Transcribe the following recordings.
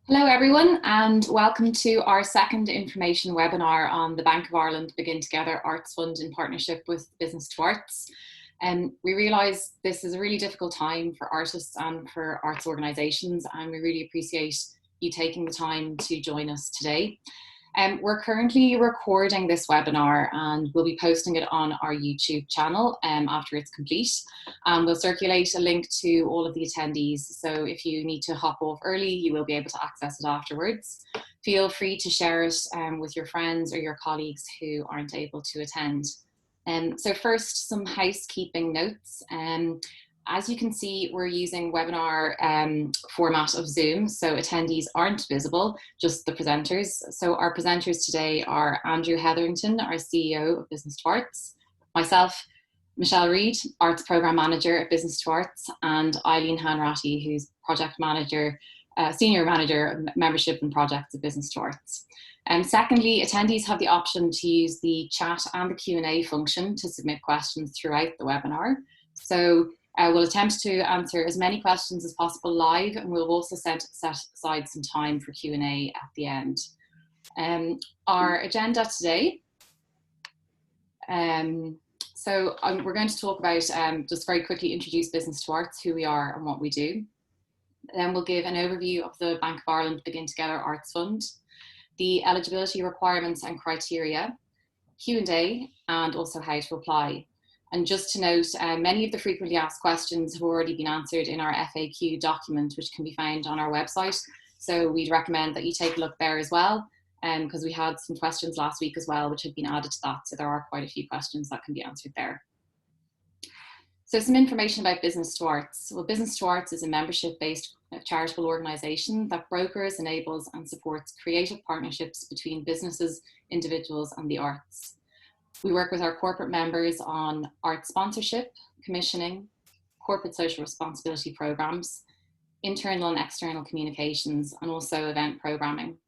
Hello everyone and welcome to our second information webinar on the Bank of Ireland Begin Together Arts Fund in partnership with Business to Arts. We realise this is a really difficult time for artists and for arts organisations, and we really appreciate you taking the time to join us today. We're currently recording this webinar and we'll be posting it on our YouTube channel after it's complete. We'll circulate a link to all of the attendees, so if you need to hop off early, you will be able to access it afterwards. Feel free to share it with your friends or your colleagues who aren't able to attend. So first, some housekeeping notes. As you can see, we're using webinar format of Zoom, so attendees aren't visible, just the presenters. So our presenters today are Andrew Hetherington, our CEO of Business to Arts, myself, Michelle Reid, Arts Programme Manager at Business to Arts, and Eileen Hanratty, who's Project Manager, Senior Manager of Membership and Projects at Business to Arts. Secondly, attendees have the option to use the chat and the Q&A function to submit questions throughout the webinar. So we'll attempt to answer as many questions as possible live, and we'll also set aside some time for Q&A at the end. Our agenda today, we're going to talk about, just very quickly introduce Business to Arts, who we are and what we do. Then we'll give an overview of the Bank of Ireland Begin Together Arts Fund, the eligibility requirements and criteria, Q&A, and also how to apply. And just to note, many of the frequently asked questions have already been answered in our FAQ document, which can be found on our website. So we'd recommend that you take a look there as well, because we had some questions last week as well, which have been added to that. So there are quite a few questions that can be answered there. So some information about Business to Arts. Well, Business to Arts is a membership-based charitable organisation that brokers, enables and supports creative partnerships between businesses, individuals and the arts. We work with our corporate members on art sponsorship, commissioning, corporate social responsibility programs, internal and external communications, and also event programming.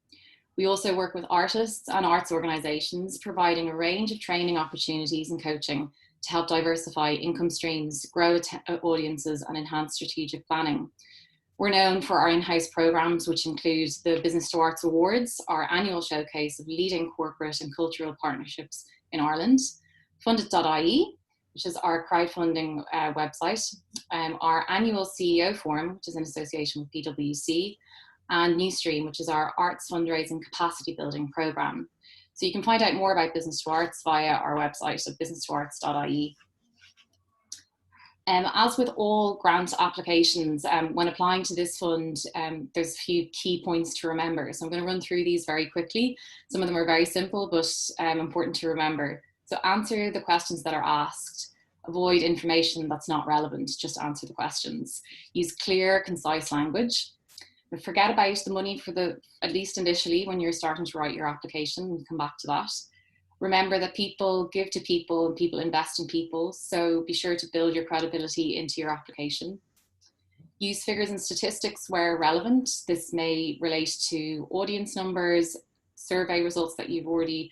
We also work with artists and arts organisations, providing a range of training opportunities and coaching to help diversify income streams, grow audiences, and enhance strategic planning. We're known for our in-house programs, which include the Business to Arts Awards, our annual showcase of leading corporate and cultural partnerships in Ireland, Fundit.ie, which is our crowdfunding website, our annual CEO Forum, which is in association with PwC, and Newstream, which is our arts fundraising capacity building programme. So you can find out more about Business to Arts via our website at businesstoarts.ie. As with all grant applications, when applying to this fund, there's a few key points to remember. So I'm going to run through these very quickly. Some of them are very simple, but important to remember. So answer the questions that are asked. Avoid information that's not relevant, just answer the questions. Use clear, concise language. But forget about the money at least initially when you're starting to write your application. We'll come back to that. Remember that people give to people and people invest in people, so be sure to build your credibility into your application. Use figures and statistics where relevant. This may relate to audience numbers, survey results that you've already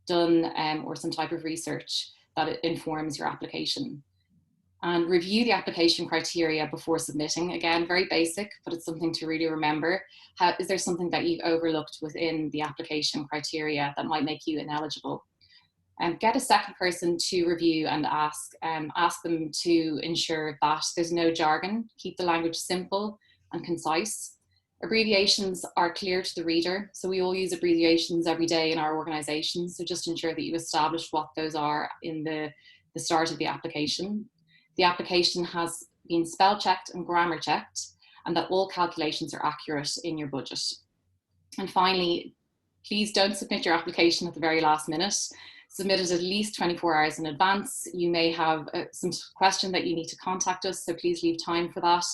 done, or some type of research that informs your application. And review the application criteria before submitting. Again, very basic, but it's something to really remember. Is there something that you've overlooked within the application criteria that might make you ineligible? Get a second person to review and ask them to ensure that there's no jargon. Keep the language simple and concise. Abbreviations are clear to the reader. So we all use abbreviations every day in our organisation. So just ensure that you establish what those are in the start of the application. The application has been spell checked and grammar checked, and that all calculations are accurate in your budget. And finally, please don't submit your application at the very last minute. Submit it at least 24 hours in advance. You may have some question that you need to contact us, so please leave time for that.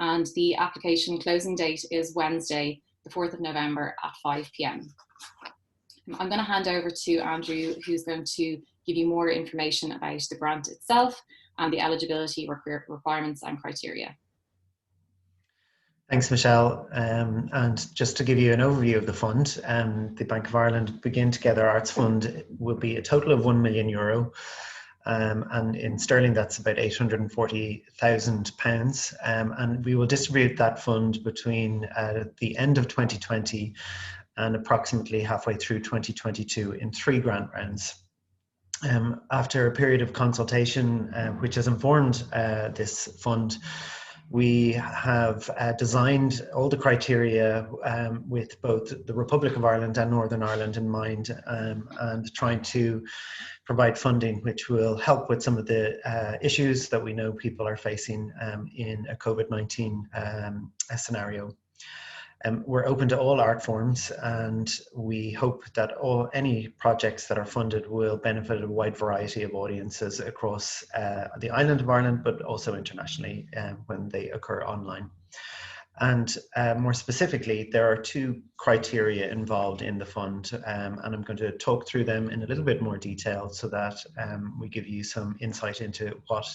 And the application closing date is Wednesday, the 4th of November at 5 p.m. I'm going to hand over to Andrew, who's going to give you more information about the grant itself and the eligibility requirements and criteria. Thanks, Michelle. And just to give you an overview of the fund, the Bank of Ireland Begin Together Arts Fund will be a total of €1 million. and in sterling that's about £840,000, and we will distribute that fund between the end of 2020 and approximately halfway through 2022 in 3 grant rounds. After a period of consultation, which has informed this fund, we have designed all the criteria with both the Republic of Ireland and Northern Ireland in mind, and trying to provide funding which will help with some of the issues that we know people are facing in a COVID-19 scenario. We're open to all art forms, and we hope that any projects that are funded will benefit a wide variety of audiences across the island of Ireland, but also internationally when they occur online. And more specifically, there are 2 criteria involved in the fund, and I'm going to talk through them in a little bit more detail so that we give you some insight into what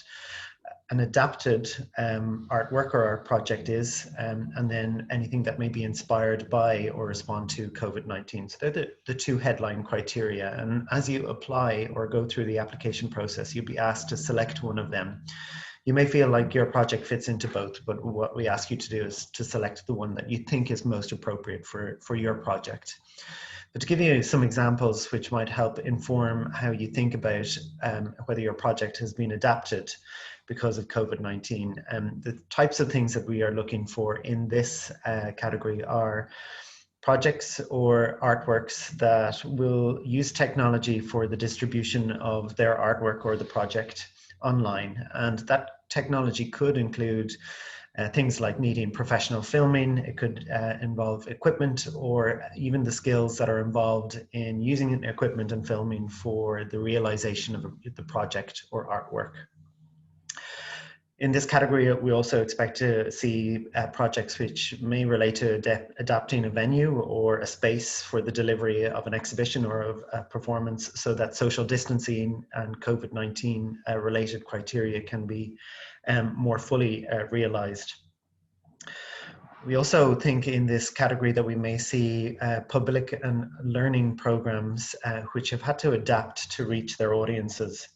an adapted artwork or art project is, and then anything that may be inspired by or respond to COVID-19. So they're the 2 headline criteria, and as you apply or go through the application process, you'll be asked to select one of them. You may feel like your project fits into both, but what we ask you to do is to select the one that you think is most appropriate for your project. But to give you some examples which might help inform how you think about whether your project has been adapted because of COVID-19, the types of things that we are looking for in this category are projects or artworks that will use technology for the distribution of their artwork or the project online. And that technology could include things like needing professional filming. It could involve equipment, or even the skills that are involved in using equipment and filming for the realization of the project or artwork. In this category, we also expect to see projects which may relate to adapting a venue or a space for the delivery of an exhibition or of a performance, so that social distancing and COVID-19 related criteria can be more fully realized. We also think in this category that we may see public and learning programs which have had to adapt to reach their audiences.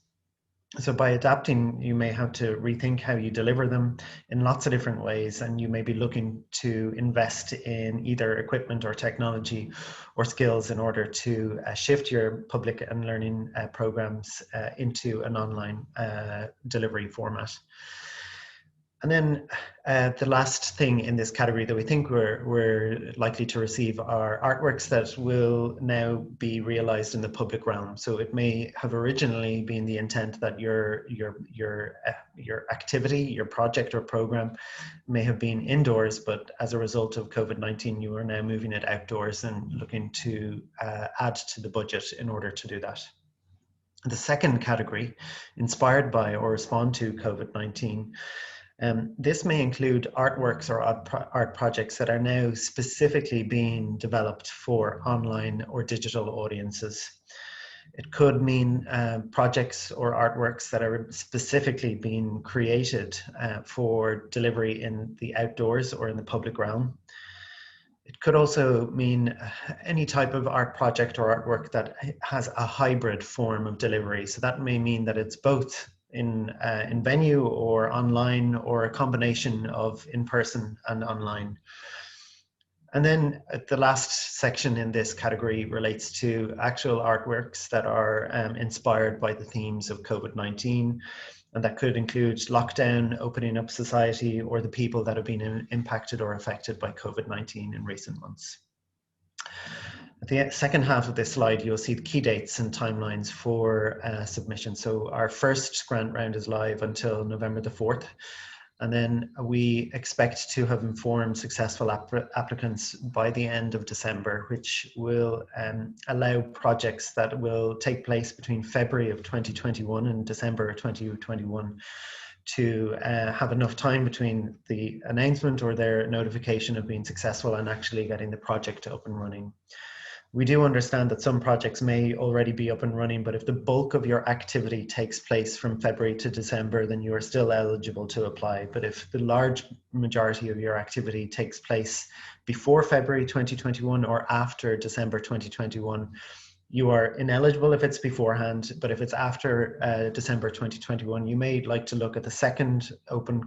So by adapting, you may have to rethink how you deliver them in lots of different ways, and you may be looking to invest in either equipment or technology or skills in order to shift your public and learning programs into an online delivery format. And then the last thing in this category that we think we're likely to receive are artworks that will now be realized in the public realm. So it may have originally been the intent that your activity, your project or program may have been indoors, but as a result of COVID-19, you are now moving it outdoors and looking to add to the budget in order to do that. The second category, inspired by or respond to COVID-19, this may include artworks or art projects that are now specifically being developed for online or digital audiences. It could mean projects or artworks that are specifically being created for delivery in the outdoors or in the public realm. It could also mean any type of art project or artwork that has a hybrid form of delivery. So that may mean that it's both in venue or online, or a combination of in-person and online. And then the last section in this category relates to actual artworks that are inspired by the themes of COVID-19. And that could include lockdown, opening up society, or the people that have been impacted or affected by COVID-19 in recent months. At the second half of this slide, you'll see the key dates and timelines for submission. So our first grant round is live until November the 4th. And then we expect to have informed successful applicants by the end of December, which will allow projects that will take place between February of 2021 and December 2021 to have enough time between the announcement or their notification of being successful and actually getting the project up and running. We do understand that some projects may already be up and running, but if the bulk of your activity takes place from February to December, then you are still eligible to apply. But if the large majority of your activity takes place before February 2021 or after December 2021, You are ineligible if it's beforehand, but if it's after December 2021, you may like to look at the second open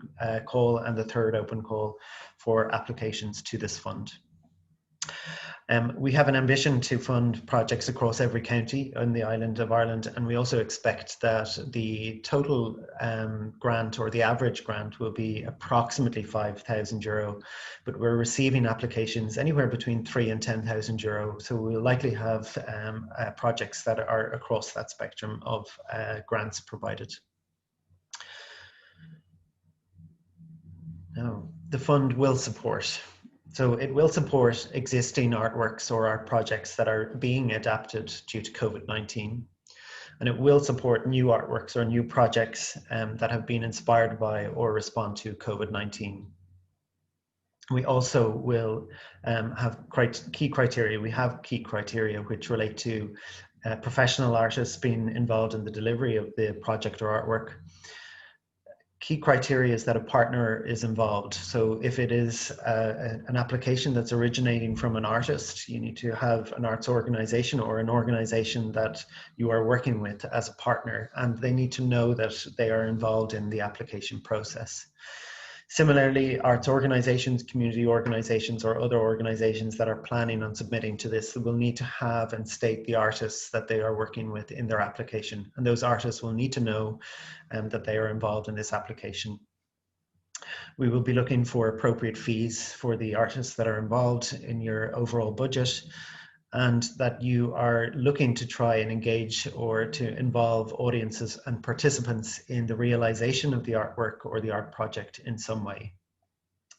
call and the third open call for applications to this fund. We have an ambition to fund projects across every county on the island of Ireland, and we also expect that the total grant, or the average grant, will be approximately €5,000, but we're receiving applications anywhere between €3,000 and €10,000, so we'll likely have projects that are across that spectrum of grants provided. Now, the fund will support. So it will support existing artworks or art projects that are being adapted due to COVID-19. And it will support new artworks or new projects that have been inspired by or respond to COVID-19. We also will have key criteria. We have key criteria which relate to professional artists being involved in the delivery of the project or artwork. Key criteria is that a partner is involved. So if it is an application that's originating from an artist, you need to have an arts organization or an organization that you are working with as a partner, and they need to know that they are involved in the application process. Similarly, arts organizations, community organizations, or other organizations that are planning on submitting to this will need to have and state the artists that they are working with in their application. And those artists will need to know that they are involved in this application. We will be looking for appropriate fees for the artists that are involved in your overall budget, and that you are looking to try and engage or to involve audiences and participants in the realization of the artwork or the art project in some way.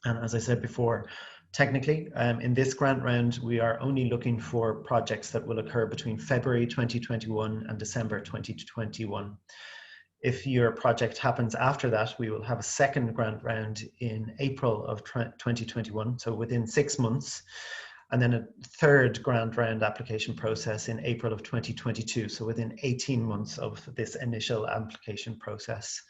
And as I said before, technically, in this grant round, we are only looking for projects that will occur between February 2021 and December 2021. If your project happens after that, we will have a second grant round in April of 2021, so within 6 months. And then a third grant round application process in April of 2022, so within 18 months of this initial application process.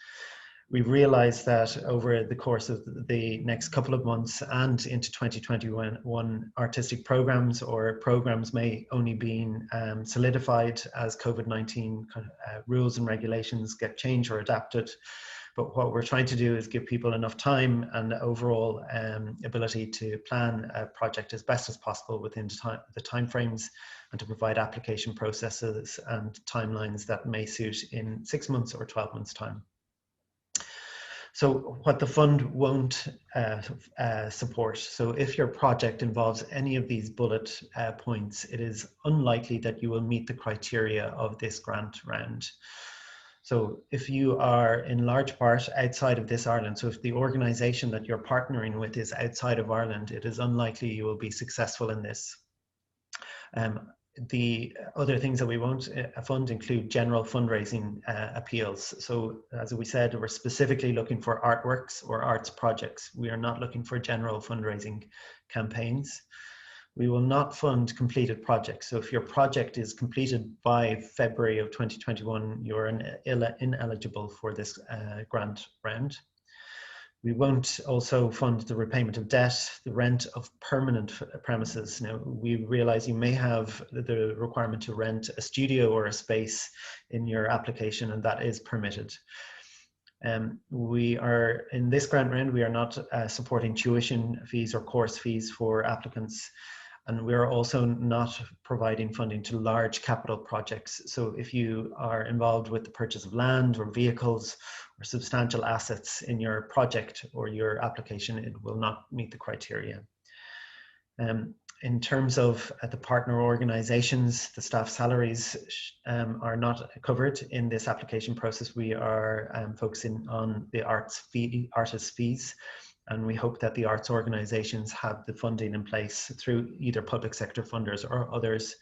We realized that over the course of the next couple of months and into 2021, artistic programs or programs may only be solidified as COVID-19 rules and regulations get changed or adapted. But what we're trying to do is give people enough time and overall ability to plan a project as best as possible within the timeframes, and to provide application processes and timelines that may suit in 6 months or 12 months' time. So what the fund won't support, so if your project involves any of these bullet points, it is unlikely that you will meet the criteria of this grant round. So if you are in large part outside of this Ireland, so if the organization that you're partnering with is outside of Ireland, it is unlikely you will be successful in this. The other things that we won't fund include general fundraising appeals. So as we said, we're specifically looking for artworks or arts projects. We are not looking for general fundraising campaigns. We will not fund completed projects. So if your project is completed by February of 2021, you're ineligible for this grant round. We won't also fund the repayment of debt, the rent of permanent premises. Now, we realize you may have the requirement to rent a studio or a space in your application, and that is permitted. We are, in this grant round, we are not supporting tuition fees or course fees for applicants. And we're also not providing funding to large capital projects. So if you are involved with the purchase of land or vehicles or substantial assets in your project or your application, it will not meet the criteria. In terms of the partner organizations, the staff salaries are not covered in this application process. We are focusing on the artist fees. And we hope that the arts organizations have the funding in place through either public sector funders or others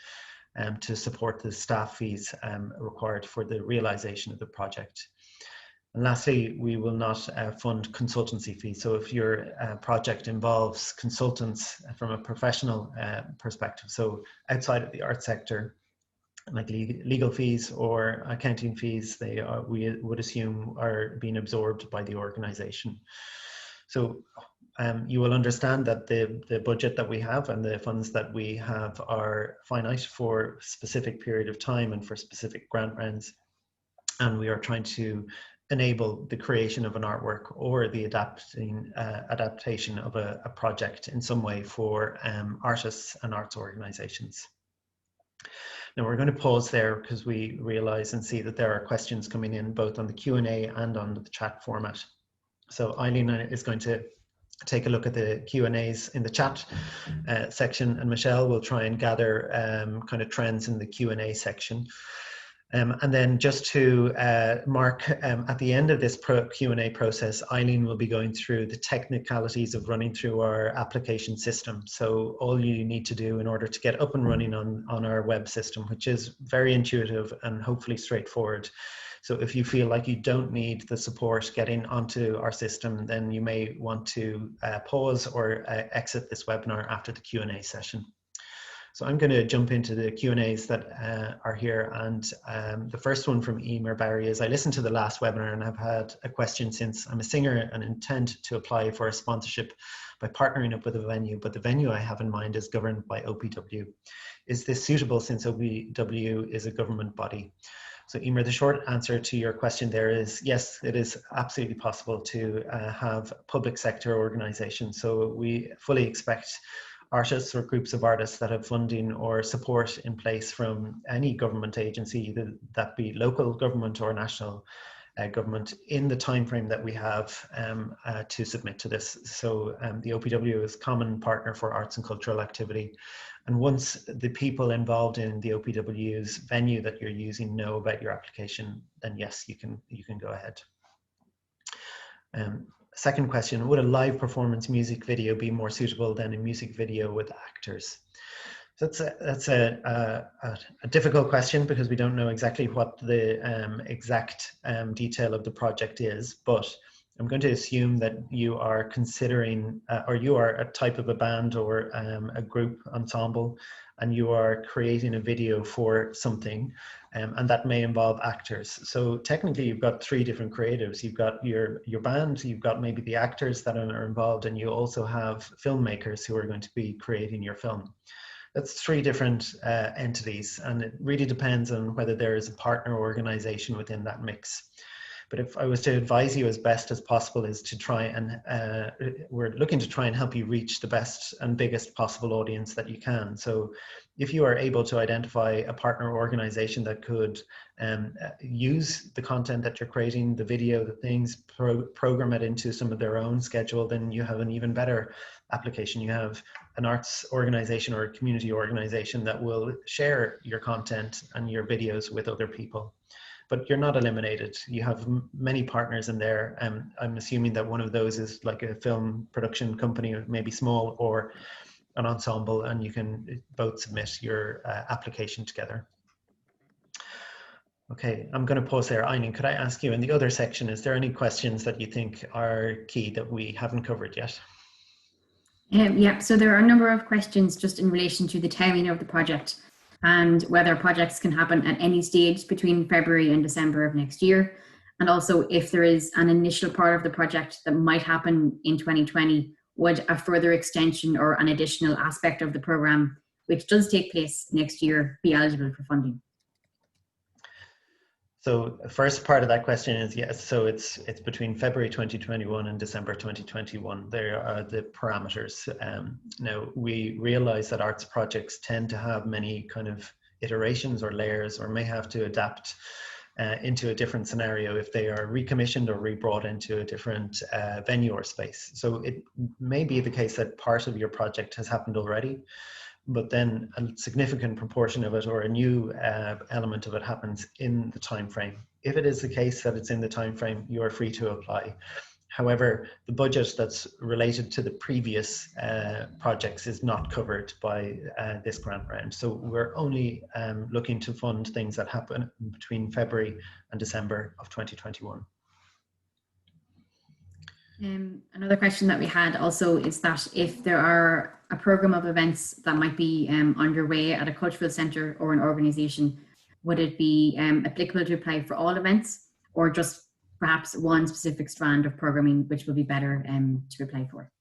to support the staff fees required for the realization of the project. And lastly, we will not fund consultancy fees. So if your project involves consultants from a professional perspective, so outside of the art sector, like legal fees or accounting fees, we would assume are being absorbed by the organization. So you will understand that the budget that we have and the funds that we have are finite for a specific period of time and for specific grant rounds. And we are trying to enable the creation of an artwork or the adaptation of a project in some way for artists and arts organizations. Now we're going to pause there because we realize and see that there are questions coming in both on the Q&A and on the chat format. So Eileen is going to take a look at the Q&As in the chat section, and Michelle will try and gather kind of trends in the Q&A section. And then just to mark at the end of this Q&A process, Eileen will be going through the technicalities of running through our application system. So all you need to do in order to get up and running on our web system, which is very intuitive and hopefully straightforward. So if you feel like you don't need the support getting onto our system, then you may want to pause or exit this webinar after the Q&A session. So I'm going to jump into the Q&As that are here, and the first one from Emer Barry is, I listened to the last webinar and I've had a question since. I'm a singer and intend to apply for a sponsorship by partnering up with a venue, but the venue I have in mind is governed by OPW. Is this suitable since OPW is a government body? So Emer, the short answer to your question there is yes, it is absolutely possible to have public sector organizations. So we fully expect artists or groups of artists that have funding or support in place from any government agency, either that be local government or national government, in the time frame that we have to submit to this. So the OPW is common partner for arts and cultural activity. And once the people involved in the OPW's venue that you're using know about your application, then yes, you can go ahead. Second question, would a live performance music video be more suitable than a music video with actors? That's a difficult question because we don't know exactly what the exact detail of the project is, but I'm going to assume that you are considering, or you are a type of a band or a group ensemble, and you are creating a video for something, and that may involve actors. So technically you've got three different creatives. You've got your band, you've got maybe the actors that are involved, and you also have filmmakers who are going to be creating your film. That's three different entities, and it really depends on whether there is a partner organization within that mix. But if I was to advise you as best as possible is to try and, we're looking to try and help you reach the best and biggest possible audience that you can. So if you are able to identify a partner organization that could use the content that you're creating, the video, the things, program it into some of their own schedule, then you have an even better application. You have an arts organization or a community organization that will share your content and your videos with other people. But you're not eliminated. You have many partners in there. I'm assuming that one of those is like a film production company, maybe small, or an ensemble, and you can both submit your application together. Okay, I'm going to pause there. Eileen, could I ask you in the other section, is there any questions that you think are key that we haven't covered yet? Yeah, so there are a number of questions just in relation to the timing of the project and whether projects can happen at any stage between February and December of next year. And also if there is an initial part of the project that might happen in 2020, would a further extension or an additional aspect of the program, which does take place next year, be eligible for funding? So the first part of that question is yes. So it's between February 2021 and December 2021. There are the parameters. Now we realize that arts projects tend to have many kind of iterations or layers, or may have to adapt into a different scenario if they are recommissioned or rebrought into a different venue or space. So it may be the case that part of your project has happened already, but then a significant proportion of it or a new element of it happens in the time frame. If it is the case that it's in the time frame, you are free to apply. However, the budget that's related to the previous projects is not covered by this grant round. So we're only looking to fund things that happen between February and December of 2021. Another question that we had also is that if there are a program of events that might be underway at a cultural centre or an organisation, would it be applicable to apply for all events or just perhaps one specific strand of programming which will be better to apply for.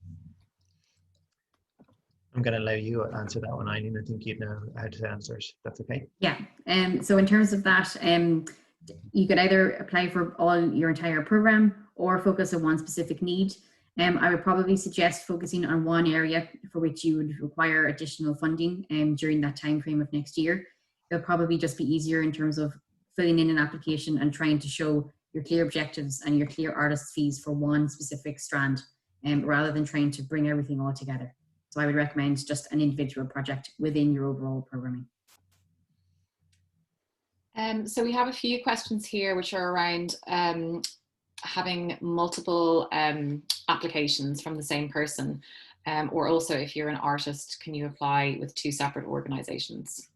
I'm going to allow you to answer that one, Eileen. I think you know how to answer it. That's okay. Yeah. So in terms of that, you could either apply for your entire program or focus on one specific need. I would probably suggest focusing on one area for which you would require additional funding during that time frame of next year. It'll probably just be easier in terms of filling in an application and trying to show your clear objectives and your clear artist fees for one specific strand, rather than trying to bring everything all together. So I would recommend just an individual project within your overall programming. So we have a few questions here which are around having multiple applications from the same person, or also if you're an artist, can you apply with two separate organizations?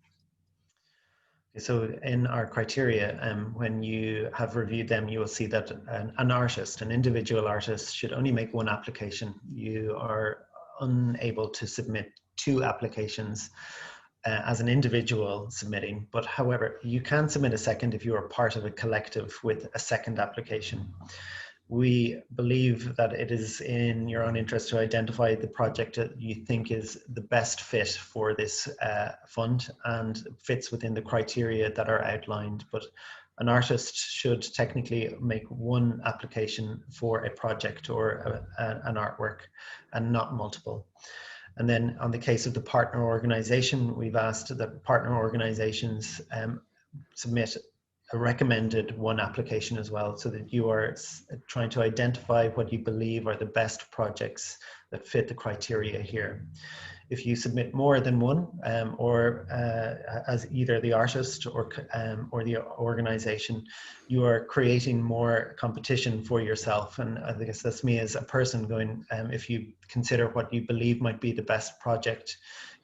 So in our criteria, when you have reviewed them, you will see that an artist, an individual artist, should only make one application. You are unable to submit two applications as an individual submitting, but however, you can submit a second if you are part of a collective with a second application. We believe that it is in your own interest to identify the project that you think is the best fit for this fund and fits within the criteria that are outlined. But an artist should technically make one application for a project or an artwork and not multiple. And then on the case of the partner organization, we've asked that partner organizations submit a recommended one application as well, so that you are trying to identify what you believe are the best projects that fit the criteria here. If you submit more than one, or as either the artist or the organization, you are creating more competition for yourself. And I guess that's me as a person going, if you consider what you believe might be the best project,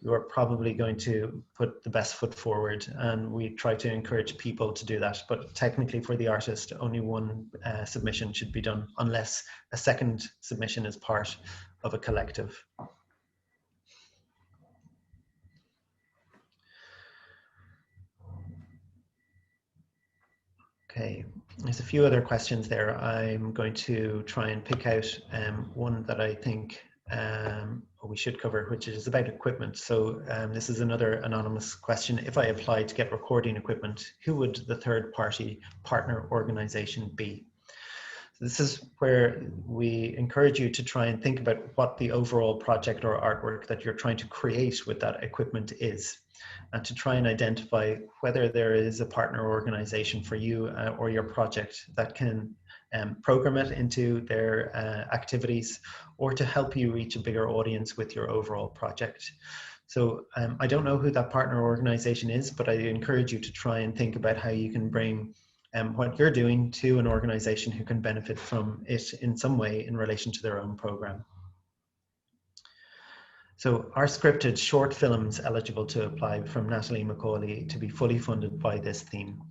you are probably going to put the best foot forward, and we try to encourage people to do that. But technically for the artist, only one submission should be done unless a second submission is part of a collective. Okay, there's a few other questions there. I'm going to try and pick out one that I think we should cover, which is about equipment. So this is another anonymous question. If I applied to get recording equipment, who would the third party partner organization be? So this is where we encourage you to try and think about what the overall project or artwork that you're trying to create with that equipment is, and to try and identify whether there is a partner organization for you or your project that can program it into their activities, or to help you reach a bigger audience with your overall project. So I don't know who that partner organization is, but I encourage you to try and think about how you can bring what you're doing to an organization who can benefit from it in some way in relation to their own program. So are scripted short films eligible to apply from Natalie McCauley to be fully funded by this theme?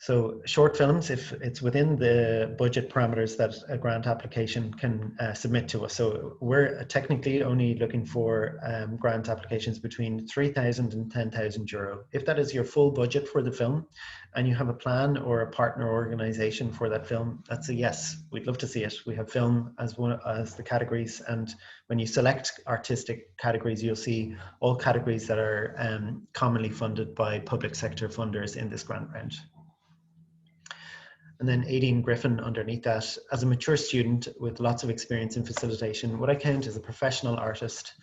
So short films, if it's within the budget parameters that a grant application can submit to us. So we're technically only looking for grant applications between 3,000 and 10,000 euro. If that is your full budget for the film and you have a plan or a partner organization for that film, that's a yes. We'd love to see it. We have film as one as the categories, and when you select artistic categories, you'll see all categories that are commonly funded by public sector funders in this grant round. And then Aideen Griffin underneath that, as a mature student with lots of experience in facilitation, would I count as a professional artist?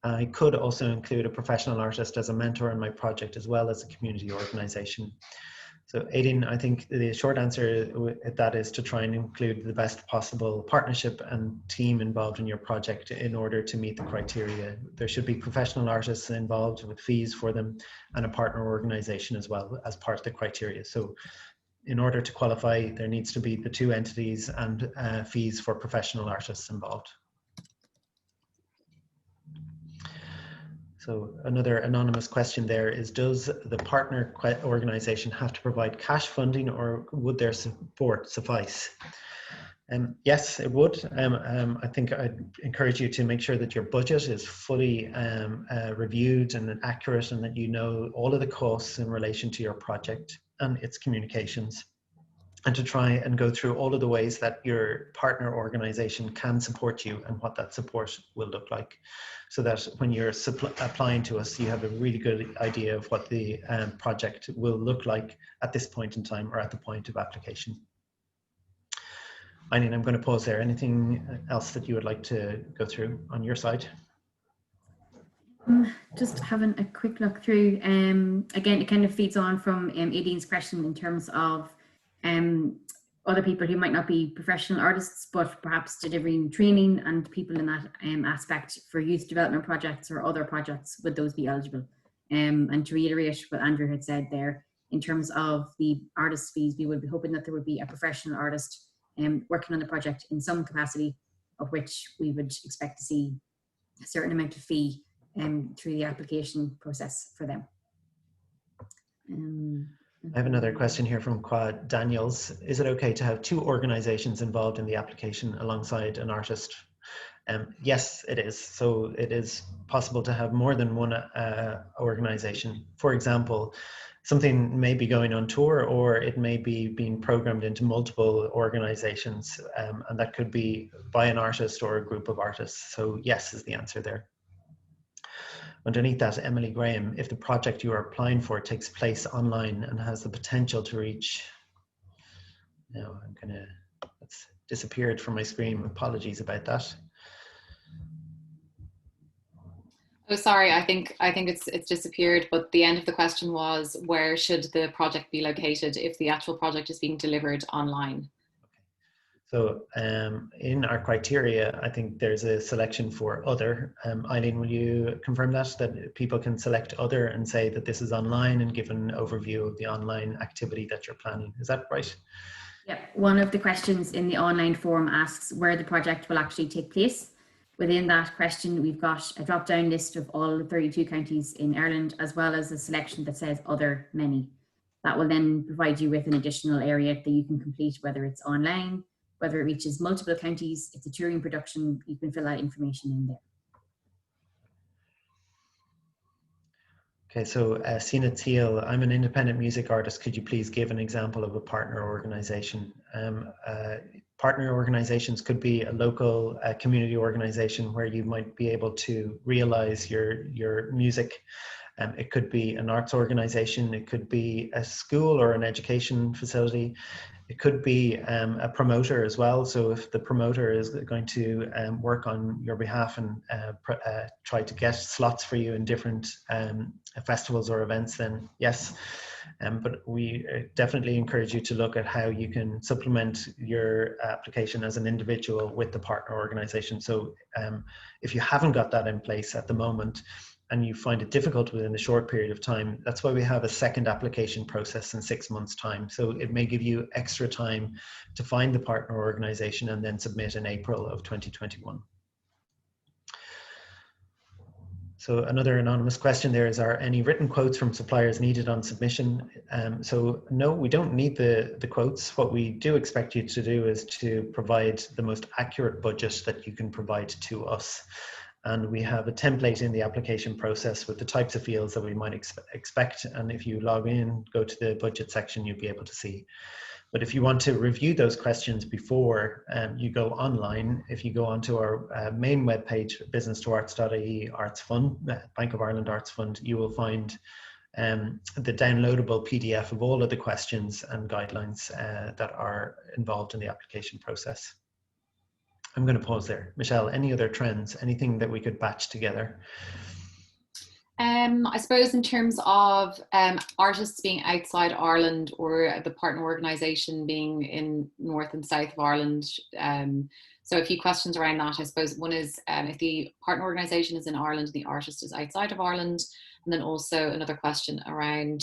I could also include a professional artist as a mentor in my project, as well as a community organization. So Aideen, I think the short answer at that is to try and include the best possible partnership and team involved in your project in order to meet the criteria. There should be professional artists involved with fees for them, and a partner organization as well as part of the criteria. So in order to qualify, there needs to be the two entities and fees for professional artists involved. So another anonymous question there is, does the partner organization have to provide cash funding, or would their support suffice? Yes, it would. I think I'd encourage you to make sure that your budget is fully reviewed and accurate, and that you know all of the costs in relation to your project and its communications. and to try and go through all of the ways that your partner organization can support you and what that support will look like, so that when you're applying to us, you have a really good idea of what the project will look like at this point in time or at the point of application. Eileen, I'm going to pause there. Anything else that you would like to go through on your side? Just having a quick look through. Again, it kind of feeds on from Aideen's question in terms of other people who might not be professional artists, but perhaps delivering training, and people in that aspect for youth development projects or other projects. Would those be eligible? And to reiterate what Andrew had said there, in terms of the artist fees, we would be hoping that there would be a professional artist working on the project in some capacity, of which we would expect to see a certain amount of fee through the application process for them. I have another question here from Quad Daniels. Is it okay to have 2 organizations involved in the application alongside an artist? Yes, it is. So it is possible to have more than one organization. For example, something may be going on tour, or it may be being programmed into multiple organizations, and that could be by an artist or a group of artists. So yes is the answer there. Underneath that, Emily Graham, if the project you are applying for takes place online and has the potential to reach, no, it's disappeared from my screen. Apologies about that. Oh, sorry, I think it's disappeared, but the end of the question was, where should the project be located if the actual project is being delivered online? So in our criteria, I think there's a selection for other. Eileen, will you confirm that people can select other and say that this is online and give an overview of the online activity that you're planning? Is that right? Yeah, one of the questions in the online form asks where the project will actually take place. Within that question, we've got a drop-down list of all the 32 counties in Ireland, as well as a selection that says other many. That will then provide you with an additional area that you can complete, whether it's online, whether it reaches multiple counties, it's a touring production, you can fill that information in there. Okay, so Sina Thiel, I'm an independent music artist. Could you please give an example of a partner organization? Partner organizations could be a local community organization where you might be able to realize your music. It could be an arts organization, it could be a school or an education facility. It could be a promoter as well. So if the promoter is going to work on your behalf and try to get slots for you in different festivals or events, then yes. But we definitely encourage you to look at how you can supplement your application as an individual with the partner organization. So if you haven't got that in place at the moment, and you find it difficult within a short period of time, that's why we have a second application process in 6 months' time. So it may give you extra time to find the partner organization and then submit in April of 2021. So another anonymous question there is, are any written quotes from suppliers needed on submission? So no, we don't need the quotes. What we do expect you to do is to provide the most accurate budget that you can provide to us. And we have a template in the application process with the types of fields that we might expect. And if you log in, go to the budget section, you'll be able to see. But if you want to review those questions before you go online, if you go onto our main webpage, business2arts.ie Arts Fund, Bank of Ireland Arts Fund, you will find the downloadable PDF of all of the questions and guidelines that are involved in the application process. I'm going to pause there. Michelle, any other trends, anything that we could batch together? I suppose in terms of artists being outside Ireland or the partner organisation being in North and South of Ireland. So a few questions around that. I suppose one is if the partner organisation is in Ireland, the artist is outside of Ireland. And then also another question around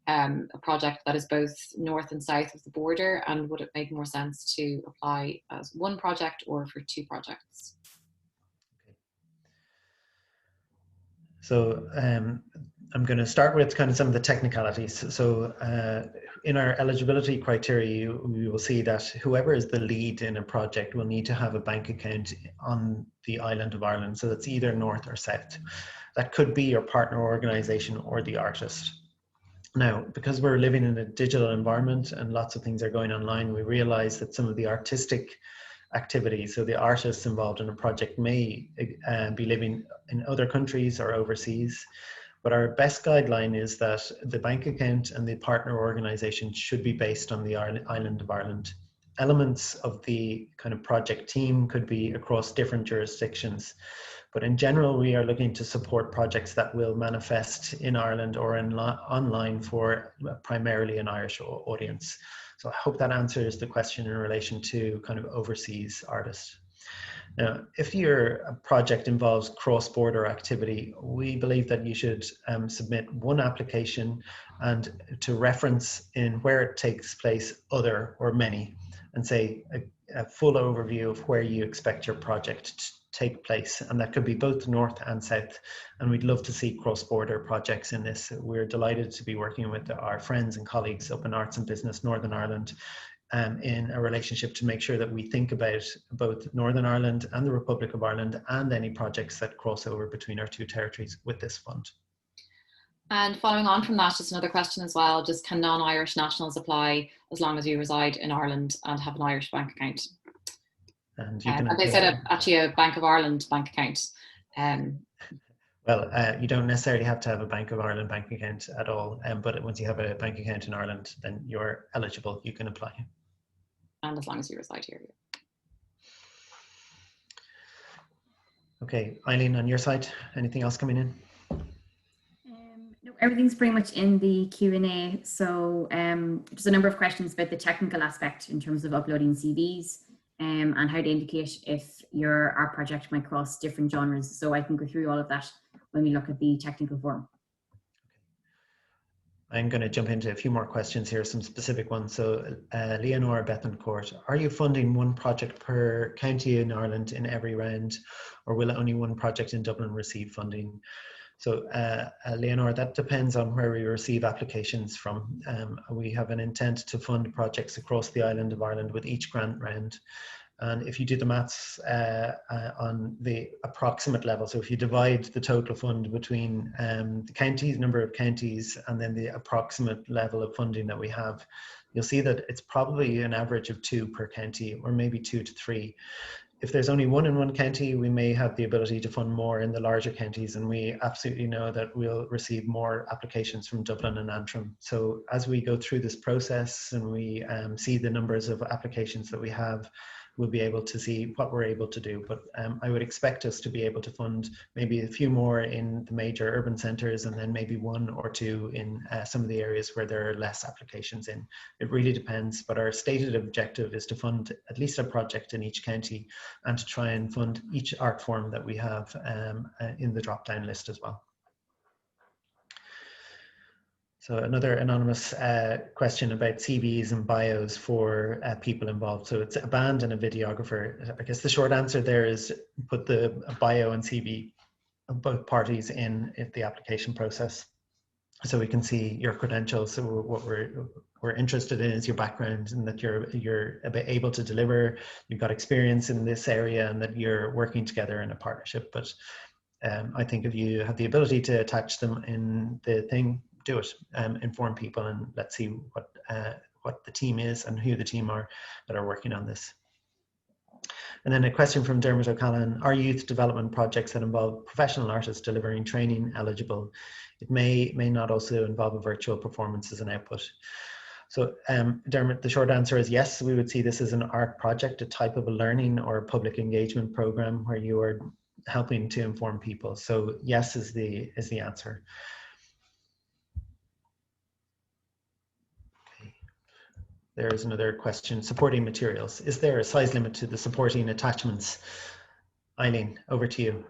a project that is both north and south of the border, and would it make more sense to apply as one project or for 2 projects? So I'm going to start with kind of some of the technicalities. So in our eligibility criteria, we will see that whoever is the lead in a project will need to have a bank account on the island of Ireland. So that's either north or south. That could be your partner organisation or the artist. Now, because we're living in a digital environment and lots of things are going online, we realize that some of the artistic activities, so the artists involved in a project may be living in other countries or overseas. But our best guideline is that the bank account and the partner organization should be based on the island of Ireland. Elements of the kind of project team could be across different jurisdictions. But in general, we are looking to support projects that will manifest in Ireland or online for primarily an Irish audience. So I hope that answers the question in relation to kind of overseas artists. Now, if your project involves cross-border activity, we believe that you should submit one application and to reference in where it takes place, other or many, and say a full overview of where you expect your project to take place. And that could be both north and south. And we'd love to see cross-border projects in this. We're delighted to be working with our friends and colleagues up in Arts and Business Northern Ireland in a relationship to make sure that we think about both Northern Ireland and the Republic of Ireland and any projects that cross over between our two territories with this fund. And following on from that, just another question as well, just can non-Irish nationals apply as long as you reside in Ireland and have an Irish bank account? And you can they said actually a Bank of Ireland bank account. Well, you don't necessarily have to have a Bank of Ireland bank account at all, but once you have a bank account in Ireland, then you're eligible, you can apply. And as long as you reside here. Okay, Eileen, on your side, anything else coming in? No, everything's pretty much in the Q&A. So just a number of questions about the technical aspect in terms of uploading CVs and how to indicate if your art project might cross different genres. So I can go through all of that when we look at the technical form. I'm going to jump into a few more questions here, some specific ones. So Leonora Bethencourt, are you funding one project per county in Ireland in every round, or will only one project in Dublin receive funding? So Leonora, that depends on where we receive applications from. We have an intent to fund projects across the island of Ireland with each grant round. And if you do the maths on the approximate level, so if you divide the total fund between the counties, number of counties, and then the approximate level of funding that we have, you'll see that it's probably an average of 2 per county, or maybe 2 to 3. If there's only one in one county, we may have the ability to fund more in the larger counties, and we absolutely know that we'll receive more applications from Dublin and Antrim. So as we go through this process and we see the numbers of applications that we have, we'll be able to see what we're able to do. But I would expect us to be able to fund maybe a few more in the major urban centres, and then maybe 1 or 2 in some of the areas where there are less applications in. It really depends, but our stated objective is to fund at least a project in each county and to try and fund each art form that we have in the drop-down list as well. So another anonymous question about CVs and bios for people involved. So it's a band and a videographer. I guess the short answer there is put the bio and CV of both parties in the application process, so we can see your credentials. So what we're interested in is your background, and that you're able to deliver, you've got experience in this area, and that you're working together in a partnership. But I think if you have the ability to attach them in the thing, do it. Inform people, and let's see what the team is and who the team are that are working on this. And then a question from Dermot O'Callaghan: are youth development projects that involve professional artists delivering training eligible? It may not also involve a virtual performance as an output. So Dermot, the short answer is yes. We would see this as an art project, a type of a learning or public engagement program where you are helping to inform people. So yes is the answer. There is another question: supporting materials. Is there a size limit to the supporting attachments? Eileen, over to you.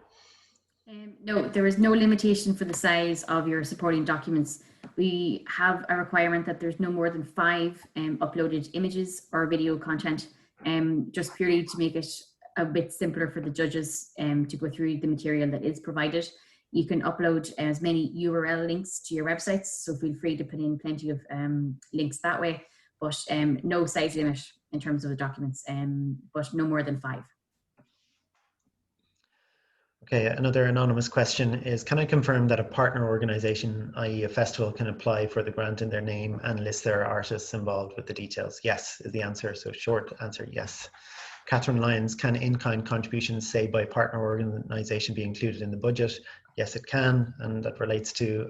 No, there is no limitation for the size of your supporting documents. We have a requirement that there's no more than 5 uploaded images or video content, just purely to make it a bit simpler for the judges to go through the material that is provided. You can upload as many URL links to your websites, so feel free to put in plenty of links that way. But no size limit in terms of the documents, but no more than 5. Okay, another anonymous question is, can I confirm that a partner organization, i.e. a festival, can apply for the grant in their name and list their artists involved with the details? Yes, is the answer. So short answer, yes. Catherine Lyons, can in-kind contributions, say by partner organization, be included in the budget? Yes, it can, and that relates to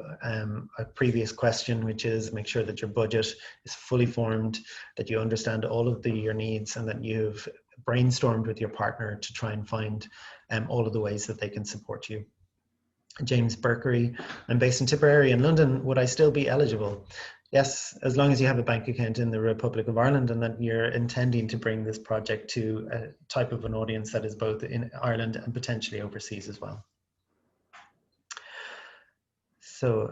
a previous question, which is make sure that your budget is fully formed, that you understand all of your needs, and that you've brainstormed with your partner to try and find all of the ways that they can support you. James Berkery, I'm based in Tipperary in London. Would I still be eligible? Yes, as long as you have a bank account in the Republic of Ireland and that you're intending to bring this project to a type of an audience that is both in Ireland and potentially overseas as well. So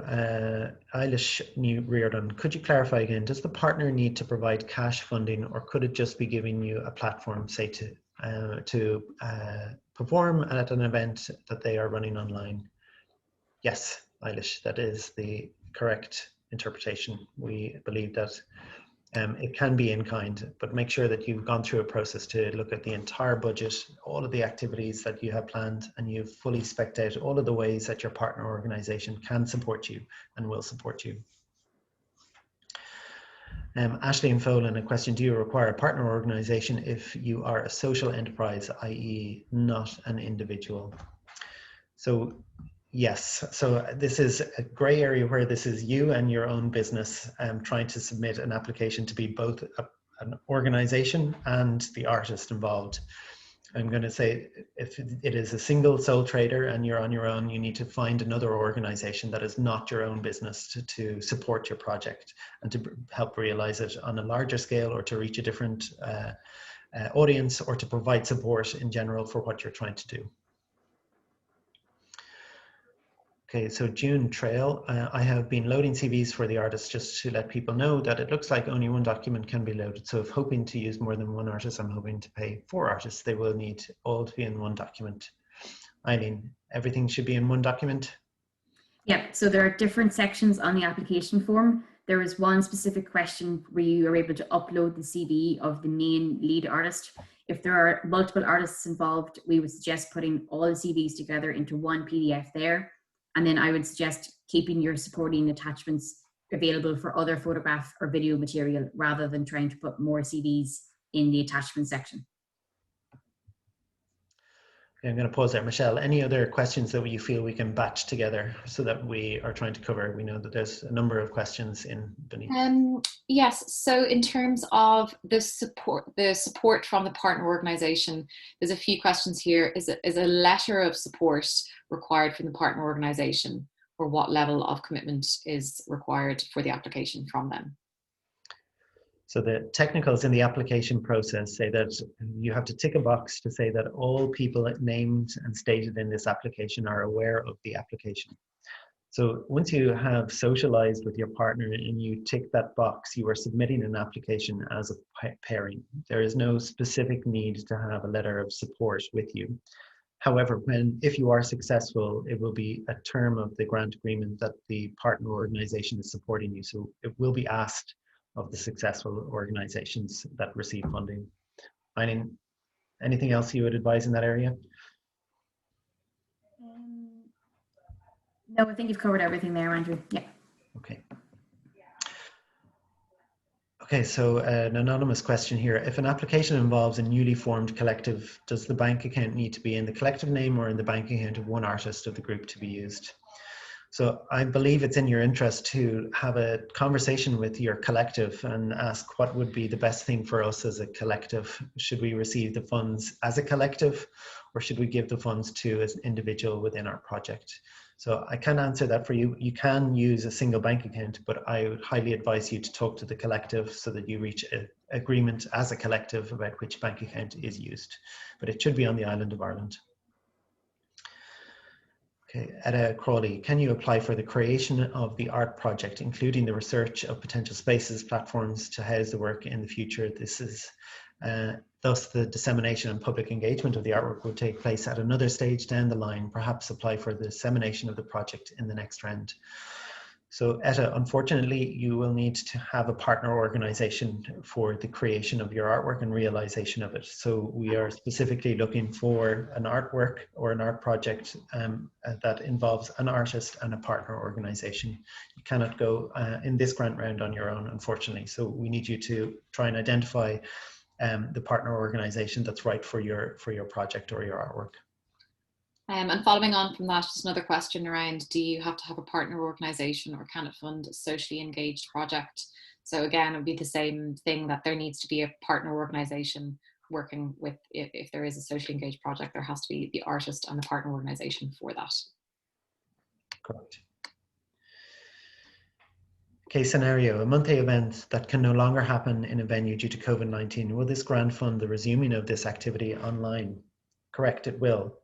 Eilish New Reardon, could you clarify again, does the partner need to provide cash funding, or could it just be giving you a platform, say to perform at an event that they are running online? Yes, Eilish, that is the correct interpretation. We believe that it can be in kind, but make sure that you've gone through a process to look at the entire budget, all of the activities that you have planned, and you've fully spec'd out all of the ways that your partner organization can support you and will support you. Ashley and Folan, a question, do you require a partner organization if you are a social enterprise, i.e. not an individual? So yes, so this is a gray area where this is you and your own business trying to submit an application to be both an organization and the artist involved. I'm going to say if it is a single sole trader and you're on your own, you need to find another organization that is not your own business to support your project and to help realize it on a larger scale, or to reach a different audience, or to provide support in general for what you're trying to do. Okay, so June Trail, I have been loading CVs for the artists just to let people know that it looks like only one document can be loaded. So if hoping to use more than one artist, I'm hoping to pay 4 artists. They will need all to be in one document. Eileen, everything should be in one document? Yeah, so there are different sections on the application form. There is one specific question where you are able to upload the CV of the main lead artist. If there are multiple artists involved, we would suggest putting all the CVs together into one PDF there. And then I would suggest keeping your supporting attachments available for other photograph or video material, rather than trying to put more CVs in the attachment section. Okay, I'm going to pause there. Michelle, any other questions that you feel we can batch together so that we are trying to cover? We know that there's a number of questions in beneath. Yes, so in terms of the support from the partner organization, there's a few questions here. Is a letter of support required from the partner organization, or what level of commitment is required for the application from them? So the technicals in the application process say that you have to tick a box to say that all people named and stated in this application are aware of the application. So once you have socialized with your partner and you tick that box, you are submitting an application as a pairing. There is no specific need to have a letter of support with you. However, if you are successful, it will be a term of the grant agreement that the partner organization is supporting you. So it will be asked of the successful organizations that receive funding. Eileen, anything else you would advise in that area? No, I think you've covered everything there, Andrew. Yeah. Okay. Okay, so an anonymous question here. If an application involves a newly formed collective, does the bank account need to be in the collective name or in the bank account of one artist of the group to be used? So I believe it's in your interest to have a conversation with your collective and ask what would be the best thing for us as a collective. Should we receive the funds as a collective, or should we give the funds to an individual within our project? So I can't answer that for you. You can use a single bank account, but I would highly advise you to talk to the collective so that you reach an agreement as a collective about which bank account is used. But it should be on the island of Ireland. Okay, Etta Crawley, can you apply for the creation of the art project, including the research of potential spaces, platforms to house the work in the future? This is thus the dissemination and public engagement of the artwork will take place at another stage down the line. Perhaps apply for the dissemination of the project in the next round. So Etta, unfortunately, you will need to have a partner organization for the creation of your artwork and realization of it. So we are specifically looking for an artwork or an art project that involves an artist and a partner organization. You cannot go in this grant round on your own, unfortunately. So we need you to try and identify the partner organization that's right for your project or your artwork. And following on from that, just another question around, do you have to have a partner organisation or can it fund a socially engaged project? So again, it would be the same thing, that there needs to be a partner organisation working with, if there is a socially engaged project, there has to be the artist and the partner organisation for that. Correct. Case scenario, a monthly event that can no longer happen in a venue due to COVID-19. Will this grant fund the resuming of this activity online? Correct, it will.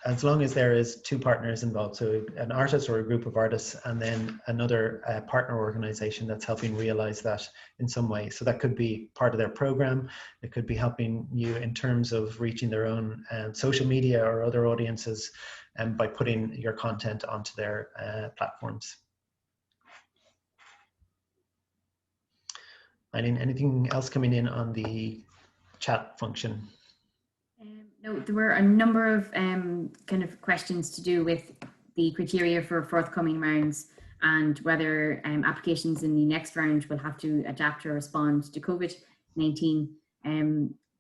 As long as there is two partners involved, so an artist or a group of artists, and then another partner organization that's helping realize that in some way. So that could be part of their program. It could be helping you in terms of reaching their own social media or other audiences, by putting your content onto their platforms. Eileen, anything else coming in on the chat function? No, there were a number of kind of questions to do with the criteria for forthcoming rounds and whether applications in the next round will have to adapt or respond to COVID-19.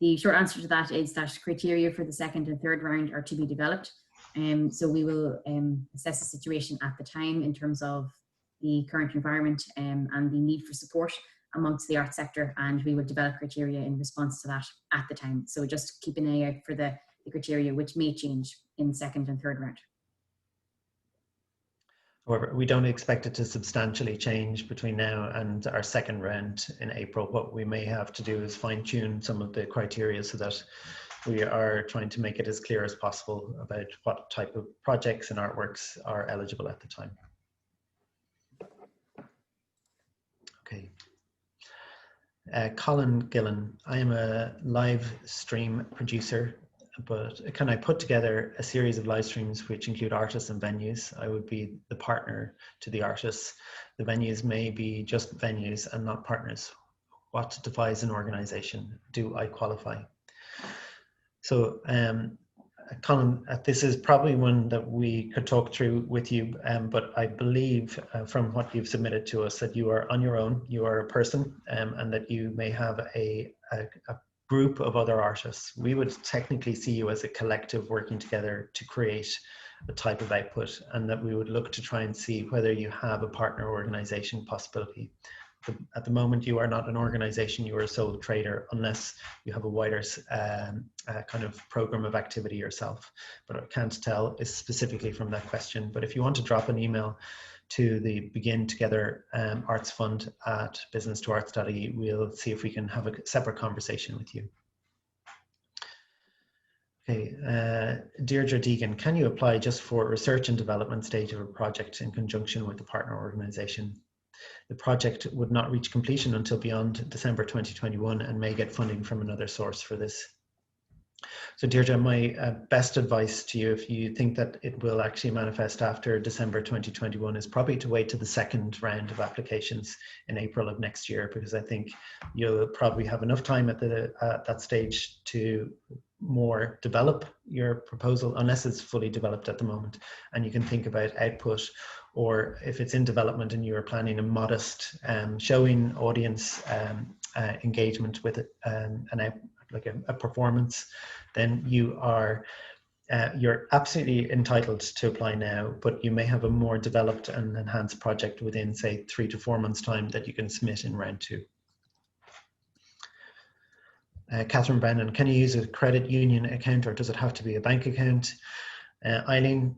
The short answer to that is that criteria for the second and third round are to be developed. So we will assess the situation at the time in terms of the current environment and the need for support amongst the art sector, and we will develop criteria in response to that at the time. So just keep an eye out for the criteria, which may change in second and third round. However, we don't expect it to substantially change between now and our second round in April. What we may have to do is fine tune some of the criteria so that we are trying to make it as clear as possible about what type of projects and artworks are eligible at the time. Okay. Colin Gillen, I am a live stream producer, but can I put together a series of live streams which include artists and venues? I would be the partner to the artists. The venues may be just venues and not partners. What defines an organization? Do I qualify? So Colin, this is probably one that we could talk through with you, but I believe from what you've submitted to us that you are on your own, you are a person, and that you may have a group of other artists. We would technically see you as a collective working together to create a type of output, and that we would look to try and see whether you have a partner organization possibility. At the moment, you are not an organization, you are a sole trader, unless you have a wider kind of program of activity yourself. But I can't tell is specifically from that question. But if you want to drop an email to the Begin Together Arts Fund at business2arts.ie, we'll see if we can have a separate conversation with you. Okay, Deirdre Deegan, can you apply just for research and development stage of a project in conjunction with the partner organization? The project would not reach completion until beyond December 2021 and may get funding from another source for this. So Deirdre, my best advice to you, if you think that it will actually manifest after December 2021, is probably to wait to the second round of applications in April of next year, because I think you'll probably have enough time at that stage to more develop your proposal, unless it's fully developed at the moment, and you can think about output, or if it's in development and you're planning a modest showing audience engagement with it, like a performance, then you are you're absolutely entitled to apply now, but you may have a more developed and enhanced project within, say, 3 to 4 months time that you can submit in round 2. Catherine Brennan, can you use a credit union account or does it have to be a bank account? Eileen?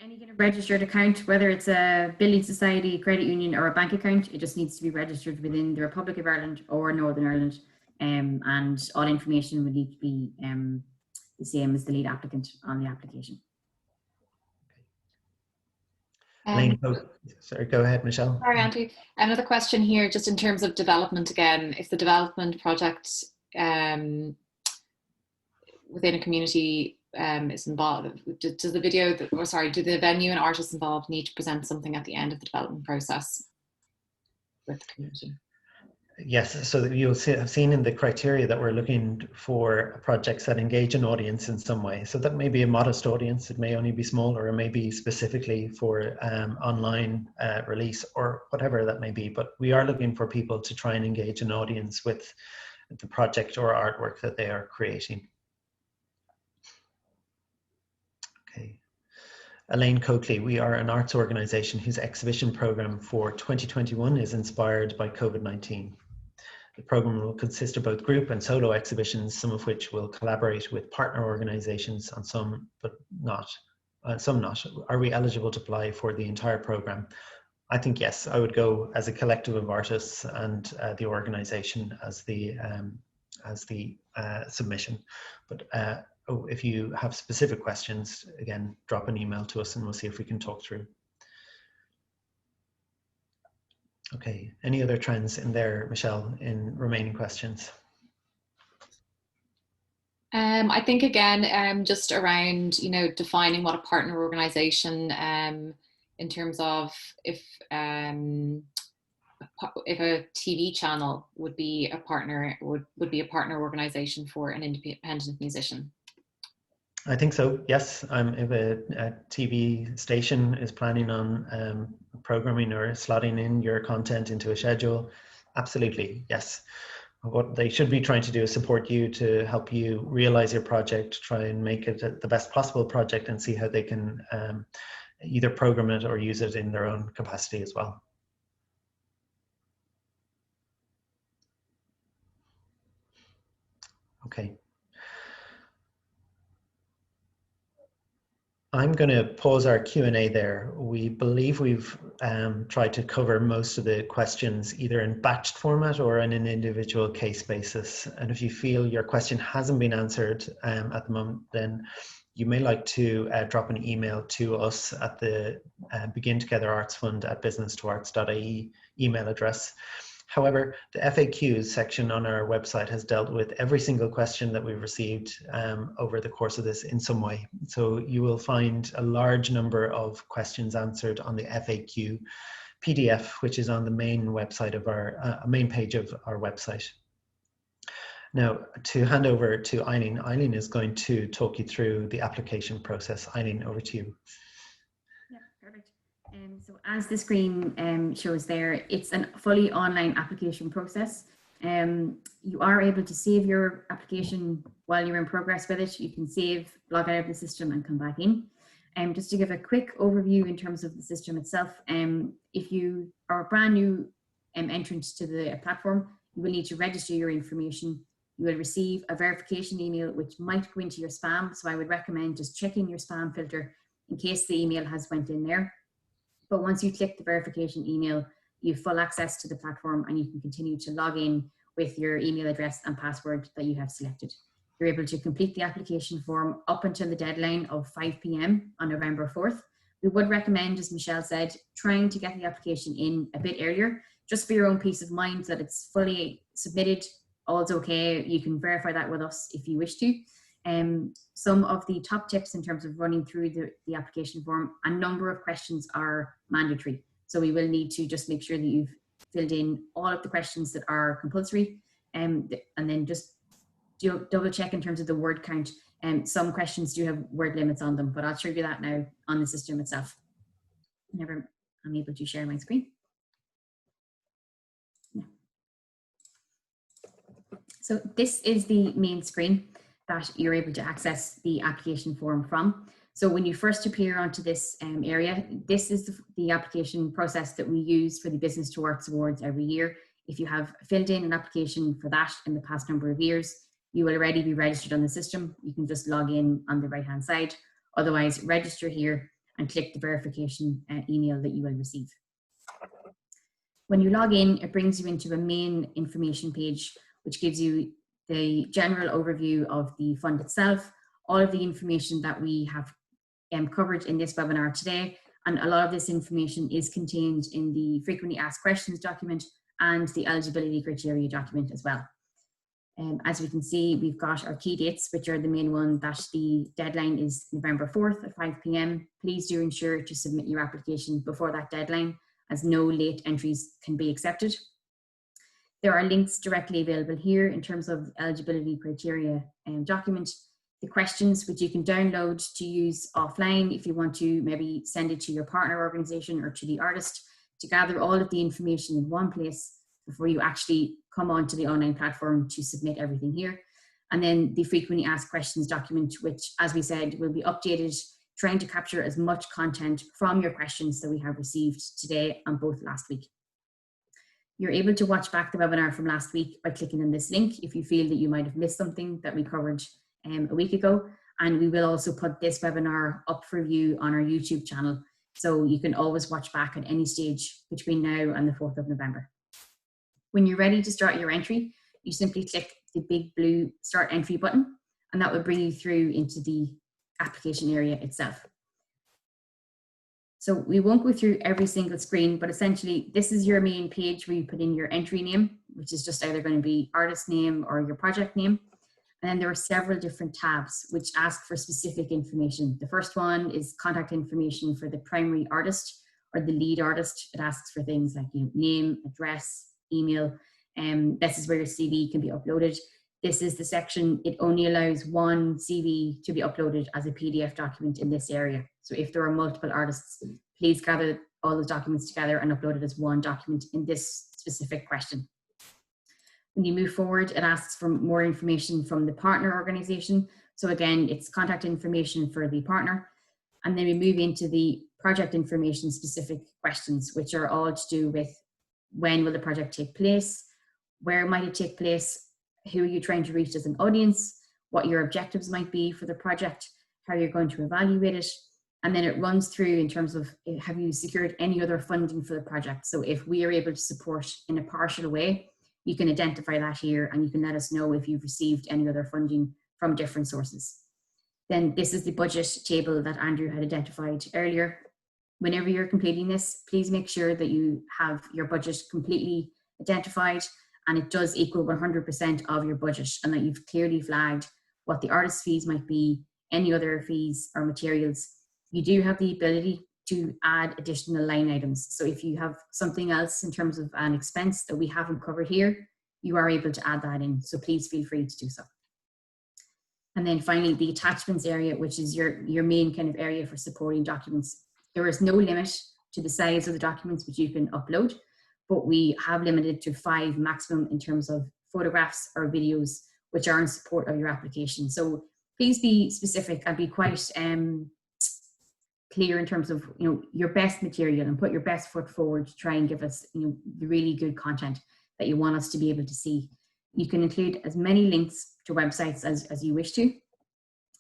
Any kind of registered account, whether it's a building society, credit union or a bank account, it just needs to be registered within the Republic of Ireland or Northern Ireland, and all information would need to be the same as the lead applicant on the application. Sorry, go ahead, Michelle. Sorry, Andrew. Another question here, just in terms of development again. If the development project within a community is involved? Does the video, or sorry, do the venue and artists involved need to present something at the end of the development process with the community? Yes, so you'll have seen in the criteria that we're looking for projects that engage an audience in some way. So that may be a modest audience, it may only be small, or it may be specifically for online release or whatever that may be. But we are looking for people to try and engage an audience with the project or artwork that they are creating. Okay. Elaine Coakley, we are an arts organisation whose exhibition programme for 2021 is inspired by COVID-19. The programme will consist of both group and solo exhibitions, some of which will collaborate with partner organisations on some, but not, some not. Are we eligible to apply for the entire programme? I think yes, I would go as a collective of artists and the organisation as the submission. But if you have specific questions, again, drop an email to us and we'll see if we can talk through. Okay, any other trends in there, Michelle, in remaining questions? I think again, just around, defining what a partner organization, in terms of if a TV channel would be a partner, would be a partner organization for an independent musician. I think so, yes. If a TV station is planning on programming or slotting in your content into a schedule, absolutely, yes. What they should be trying to do is support you to help you realize your project, try and make it the best possible project, and see how they can either program it or use it in their own capacity as well. Okay. I'm going to pause our Q&A there. We believe we've tried to cover most of the questions either in batched format or in an individual case basis. And if you feel your question hasn't been answered at the moment, then you may like to drop an email to us at the Begin Together Arts Fund at business2arts.ie email address. However, the FAQs section on our website has dealt with every single question that we've received over the course of this in some way. So you will find a large number of questions answered on the FAQ PDF, which is on the main website of our main page of our website. Now, to hand over to Eileen. Eileen is going to talk you through the application process. Eileen, over to you. Yeah, perfect. So as the screen shows there, it's a fully online application process. You are able to save your application while you're in progress with it. You can save, log out of the system and come back in. Just to give a quick overview in terms of the system itself, if you are a brand new entrant to the platform, you will need to register your information. You will receive a verification email which might go into your spam. So I would recommend just checking your spam filter in case the email has went in there. But once you click the verification email, you have full access to the platform and you can continue to log in with your email address and password that you have selected. You're able to complete the application form up until the deadline of 5 p.m. on November 4th. We would recommend, as Michelle said, trying to get the application in a bit earlier, just for your own peace of mind that it's fully submitted, all's okay. You can verify that with us if you wish to. Some of the top tips in terms of running through the application form, a number of questions are mandatory. So we will need to just make sure that you've filled in all of the questions that are compulsory, and then just double check in terms of the word count. Some questions do have word limits on them, but I'll show you that now on the system itself. Whenever I'm able to share my screen. Yeah. So this is the main screen that you're able to access the application form from. So when you first appear onto this area, this is the application process that we use for the Business to Arts Awards every year. If you have filled in an application for that in the past number of years, you will already be registered on the system. You can just log in on the right-hand side. Otherwise, register here and click the verification email that you will receive. When you log in, it brings you into a main information page, which gives you the general overview of the fund itself, all of the information that we have covered in this webinar today, and a lot of this information is contained in the frequently asked questions document and the eligibility criteria document as well. As we can see, we've got our key dates, which are the main one, that the deadline is November 4th at 5 p.m. Please do ensure to submit your application before that deadline, as no late entries can be accepted. There are links directly available here in terms of eligibility criteria document, the questions which you can download to use offline if you want to maybe send it to your partner organization or to the artist, to gather all of the information in one place before you actually come onto the online platform to submit everything here. And then the frequently asked questions document, which, as we said, will be updated, trying to capture as much content from your questions that we have received today and both last week. You're able to watch back the webinar from last week by clicking on this link if you feel that you might have missed something that we covered a week ago. And we will also put this webinar up for view on our YouTube channel, so you can always watch back at any stage between now and the 4th of November. When you're ready to start your entry, you simply click the big blue Start Entry button, and that will bring you through into the application area itself. So we won't go through every single screen, but essentially this is your main page where you put in your entry name, which is just either going to be artist name or your project name. And then there are several different tabs which ask for specific information. The first one is contact information for the primary artist or the lead artist. It asks for things like name, address, email, and this is where your CV can be uploaded. This is the section, it only allows one CV to be uploaded as a PDF document in this area. So if there are multiple artists, please gather all those documents together and upload it as one document in this specific question. When you move forward, it asks for more information from the partner organization. So again, it's contact information for the partner. And then we move into the project information specific questions, which are all to do with when will the project take place, where might it take place, who are you trying to reach as an audience, what your objectives might be for the project, how you're going to evaluate it. And then it runs through in terms of, have you secured any other funding for the project? So if we are able to support in a partial way, you can identify that here and you can let us know if you've received any other funding from different sources. Then this is the budget table that Andrew had identified earlier. Whenever you're completing this, please make sure that you have your budget completely identified and it does equal 100% of your budget, and that you've clearly flagged what the artist fees might be, any other fees or materials. You do have the ability to add additional line items. So if you have something else in terms of an expense that we haven't covered here, you are able to add that in. So please feel free to do so. And then finally, the attachments area, which is your main kind of area for supporting documents. There is no limit to the size of the documents which you can upload, but we have limited to 5 maximum in terms of photographs or videos which are in support of your application. So please be specific and be quite clear in terms of your best material, and put your best foot forward to try and give us the really good content that you want us to be able to see. You can include as many links to websites as you wish to,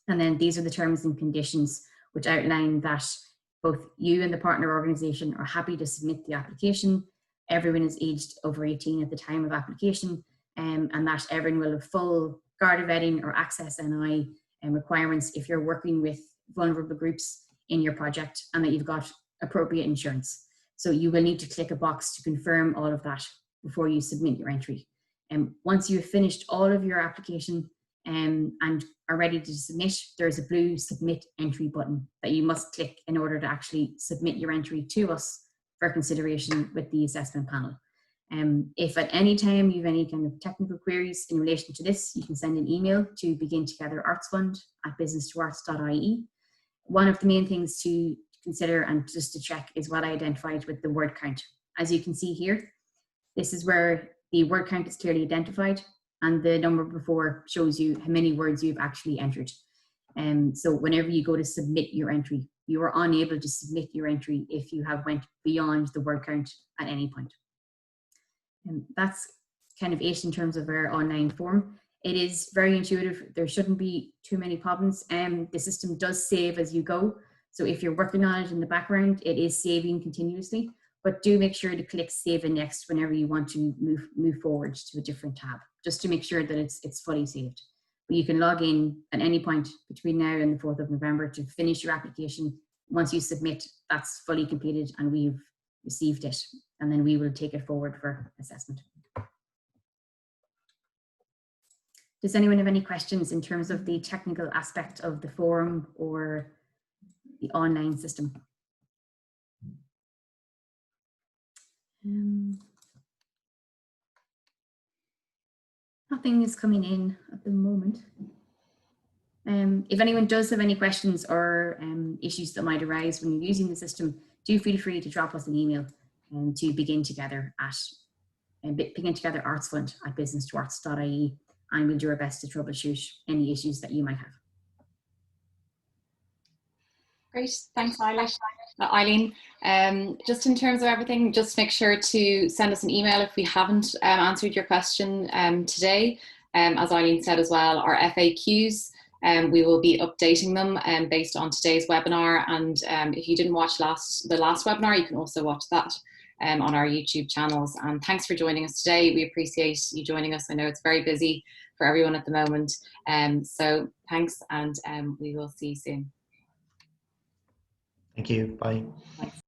and then these are the terms and conditions which outline that both you and the partner organization are happy to submit the application. Everyone is aged over 18 at the time of application, and that everyone will have full Garda vetting or Access NI requirements if you're working with vulnerable groups in your project, and that you've got appropriate insurance. So you will need to click a box to confirm all of that before you submit your entry. And once you've finished all of your application and are ready to submit, there's a blue Submit Entry button that you must click in order to actually submit your entry to us for consideration with the assessment panel. If at any time you have any kind of technical queries in relation to this, you can send an email to begintogetherartsfund@businesstoarts.ie. One of the main things to consider and just to check is what I identified with the word count. As you can see here, this is where the word count is clearly identified, and the number before shows you how many words you've actually entered. So whenever you go to submit your entry, you are unable to submit your entry if you have went beyond the word count at any point. And that's kind of it in terms of our online form. It is very intuitive. There shouldn't be too many problems. The system does save as you go. So if you're working on it in the background, it is saving continuously, but do make sure to click Save and Next whenever you want to move forward to a different tab, just to make sure that it's fully saved. But you can log in at any point between now and the 4th of November to finish your application. Once you submit, that's fully completed and we've received it, and then we will take it forward for assessment. Does anyone have any questions in terms of the technical aspect of the forum or the online system? Nothing is coming in at the moment. If anyone does have any questions or issues that might arise when you're using the system, do feel free to drop us an email to begin together at artsfund@business2arts.ie, and we'll do our best to troubleshoot any issues that you might have. Great, thanks Eileen. Just in terms of everything, just make sure to send us an email if we haven't answered your question today. As Eileen said as well, our FAQs, we will be updating them based on today's webinar, and if you didn't watch the last webinar, you can also watch that on our YouTube channels. And thanks for joining us today. We appreciate you joining us. I know it's very busy for everyone at the moment, so thanks, and we will see you soon. Thank you. Bye. Thanks.